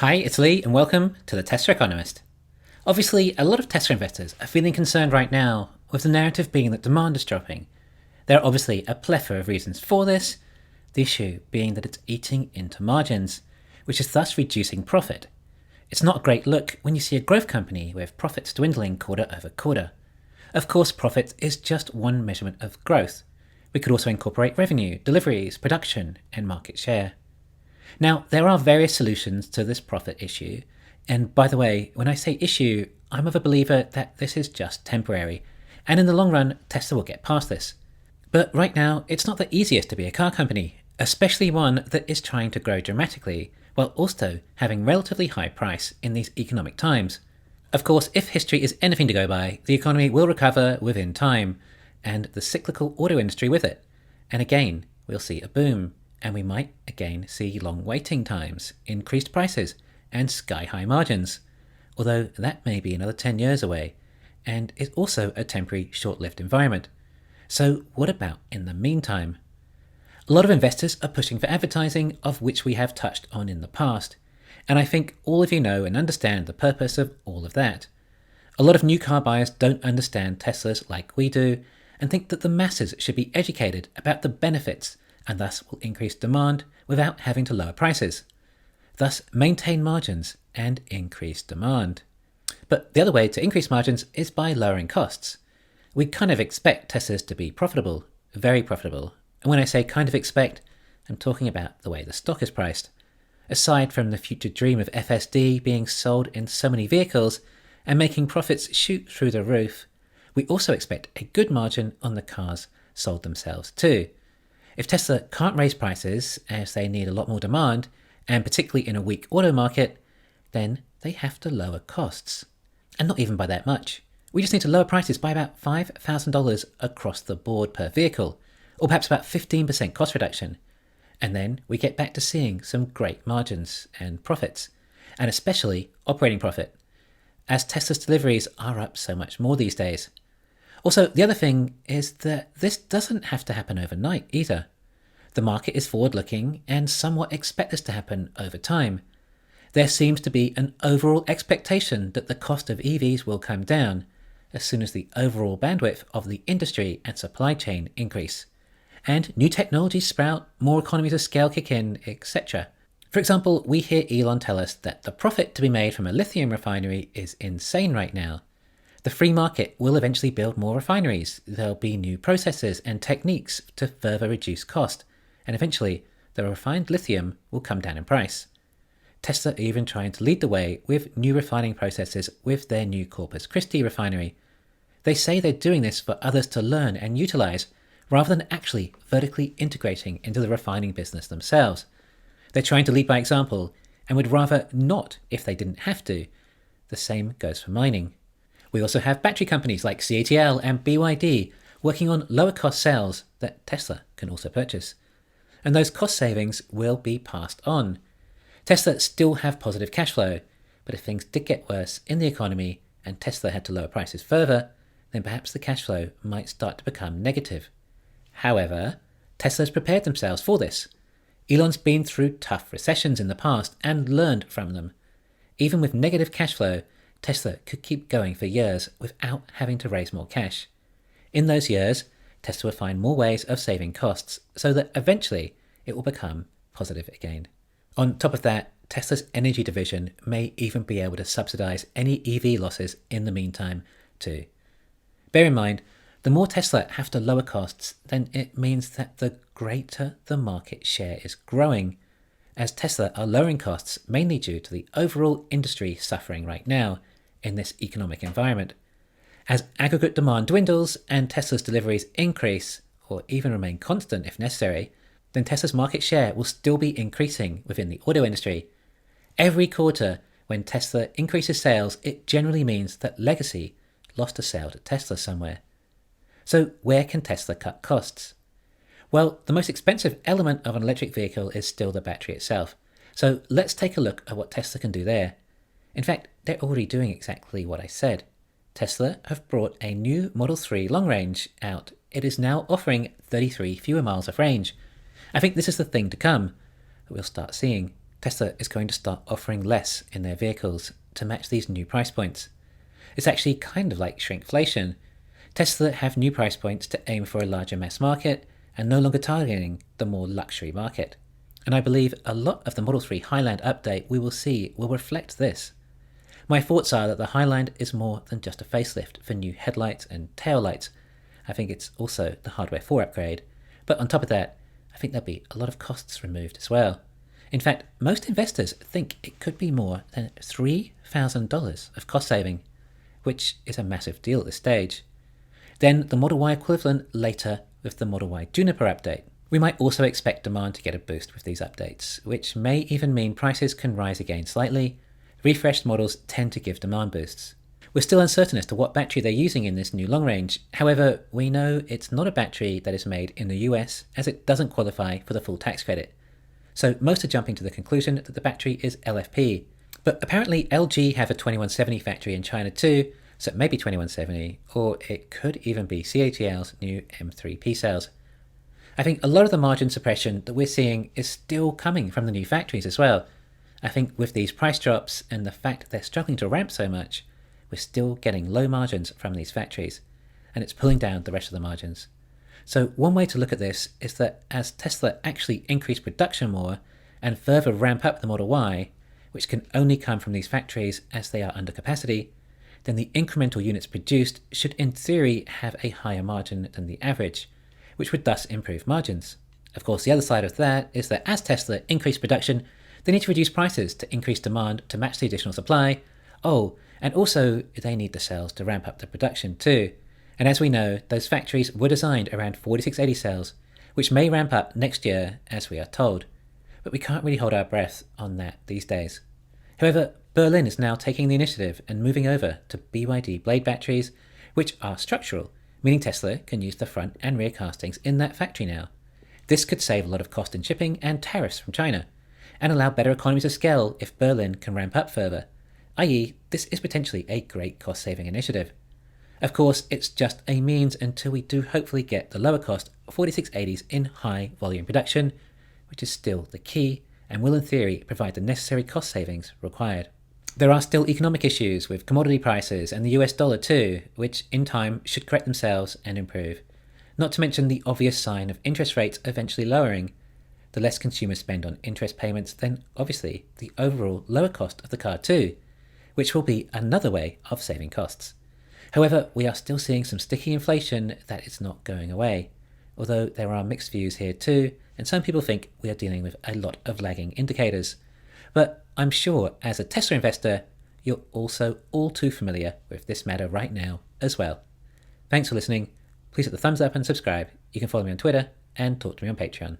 Hi, it's Lee, and welcome to the Tesla Economist. Obviously, a lot of Tesla investors are feeling concerned right now, with the narrative being that demand is dropping. There are obviously a plethora of reasons for this, the issue being that it's eating into margins, which is thus reducing profit. It's not a great look when you see a growth company with profits dwindling quarter over quarter. Of course, profit is just one measurement of growth. We could also incorporate revenue, deliveries, production, and market share. Now, there are various solutions to this profit issue, and by the way, when I say issue, I'm of a believer that this is just temporary, and in the long run, Tesla will get past this. But right now, it's not the easiest to be a car company, especially one that is trying to grow dramatically, while also having relatively high price in these economic times. Of course, if history is anything to go by, the economy will recover within time, and the cyclical auto industry with it. And again, we'll see a boom, and we might again see long waiting times, increased prices, and sky-high margins, although that may be another 10 years away, and is also a temporary short-lived environment. So what about in the meantime? A lot of investors are pushing for advertising, of which we have touched on in the past, and I think all of you know and understand the purpose of all of that. A lot of new car buyers don't understand Teslas like we do, and think that the masses should be educated about the benefits and thus will increase demand without having to lower prices. Thus maintain margins and increase demand. But the other way to increase margins is by lowering costs. We kind of expect Teslas to be profitable, very profitable. And when I say kind of expect, I'm talking about the way the stock is priced. Aside from the future dream of FSD being sold in so many vehicles and making profits shoot through the roof, we also expect a good margin on the cars sold themselves too. If Tesla can't raise prices as they need a lot more demand, and particularly in a weak auto market, then they have to lower costs. And not even by that much. We just need to lower prices by about $5,000 across the board per vehicle, or perhaps about 15% cost reduction. And then we get back to seeing some great margins and profits, and especially operating profit, as Tesla's deliveries are up so much more these days. Also, the other thing is that this doesn't have to happen overnight either. The market is forward-looking and somewhat expect this to happen over time. There seems to be an overall expectation that the cost of EVs will come down as soon as the overall bandwidth of the industry and supply chain increase, and new technologies sprout, more economies of scale kick in, etc. For example, we hear Elon tell us that the profit to be made from a lithium refinery is insane right now. The free market will eventually build more refineries. There'll be new processes and techniques to further reduce cost, and eventually the refined lithium will come down in price. Tesla are even trying to lead the way with new refining processes with their new Corpus Christi refinery. They say they're doing this for others to learn and utilize, rather than actually vertically integrating into the refining business themselves. They're trying to lead by example, and would rather not if they didn't have to. The same goes for mining. We also have battery companies like CATL and BYD working on lower cost cells that Tesla can also purchase. And those cost savings will be passed on. Tesla still have positive cash flow, but if things did get worse in the economy and Tesla had to lower prices further, then perhaps the cash flow might start to become negative. However, Tesla's prepared themselves for this. Elon's been through tough recessions in the past and learned from them. Even with negative cash flow, Tesla could keep going for years without having to raise more cash. In those years, Tesla will find more ways of saving costs so that eventually it will become positive again. On top of that, Tesla's energy division may even be able to subsidize any EV losses in the meantime too. Bear in mind, the more Tesla have to lower costs, then it means that the greater the market share is growing, as Tesla are lowering costs mainly due to the overall industry suffering right now in this economic environment. As aggregate demand dwindles and Tesla's deliveries increase, or even remain constant if necessary, then Tesla's market share will still be increasing within the auto industry. Every quarter, when Tesla increases sales, it generally means that legacy lost a sale to Tesla somewhere. So where can Tesla cut costs? Well, the most expensive element of an electric vehicle is still the battery itself. So let's take a look at what Tesla can do there. In fact, they're already doing exactly what I said. Tesla have brought a new Model 3 long range out. It is now offering 33 fewer miles of range. I think this is the thing to come that we'll start seeing. Tesla is going to start offering less in their vehicles to match these new price points. It's actually kind of like shrinkflation. Tesla have new price points to aim for a larger mass market and no longer targeting the more luxury market. And I believe a lot of the Model 3 Highland update we will see will reflect this. My thoughts are that the Highland is more than just a facelift for new headlights and tail lights. I think it's also the hardware 4 upgrade. But on top of that, I think there'll be a lot of costs removed as well. In fact, most investors think it could be more than $3,000 of cost saving, which is a massive deal at this stage. Then the Model Y equivalent later with the Model Y Juniper update. We might also expect demand to get a boost with these updates, which may even mean prices can rise again slightly. Refreshed models tend to give demand boosts. We're still uncertain as to what battery they're using in this new long range. However, we know it's not a battery that is made in the US, as it doesn't qualify for the full tax credit. So most are jumping to the conclusion that the battery is LFP. But apparently LG have a 2170 factory in China too, so it may be 2170, or it could even be CATL's new M3P cells. I think a lot of the margin suppression that we're seeing is still coming from the new factories as well. I think with these price drops and the fact they're struggling to ramp so much, we're still getting low margins from these factories, and it's pulling down the rest of the margins. So one way to look at this is that as Tesla actually increase production more and further ramp up the Model Y, which can only come from these factories as they are under capacity, then the incremental units produced should in theory have a higher margin than the average, which would thus improve margins. Of course, the other side of that is that as Tesla increase production, they need to reduce prices to increase demand to match the additional supply. Oh, and also they need the cells to ramp up the production too. And as we know, those factories were designed around 4680 cells, which may ramp up next year as we are told. But we can't really hold our breath on that these days. However, Berlin is now taking the initiative and moving over to BYD blade batteries, which are structural, meaning Tesla can use the front and rear castings in that factory now. This could save a lot of cost in shipping and tariffs from China, and allow better economies of scale if Berlin can ramp up further, i.e. this is potentially a great cost-saving initiative. Of course, it's just a means until we do hopefully get the lower cost 4680s in high volume production, which is still the key and will in theory provide the necessary cost savings required. There are still economic issues with commodity prices and the US dollar too, which in time should correct themselves and improve. Not to mention the obvious sign of interest rates eventually lowering. The less consumers spend on interest payments, then obviously the overall lower cost of the car too, which will be another way of saving costs. However, we are still seeing some sticky inflation that is not going away, although there are mixed views here too, and some people think we are dealing with a lot of lagging indicators. But I'm sure as a Tesla investor, you're also all too familiar with this matter right now as well. Thanks for listening. Please hit the thumbs up and subscribe. You can follow me on Twitter and talk to me on Patreon.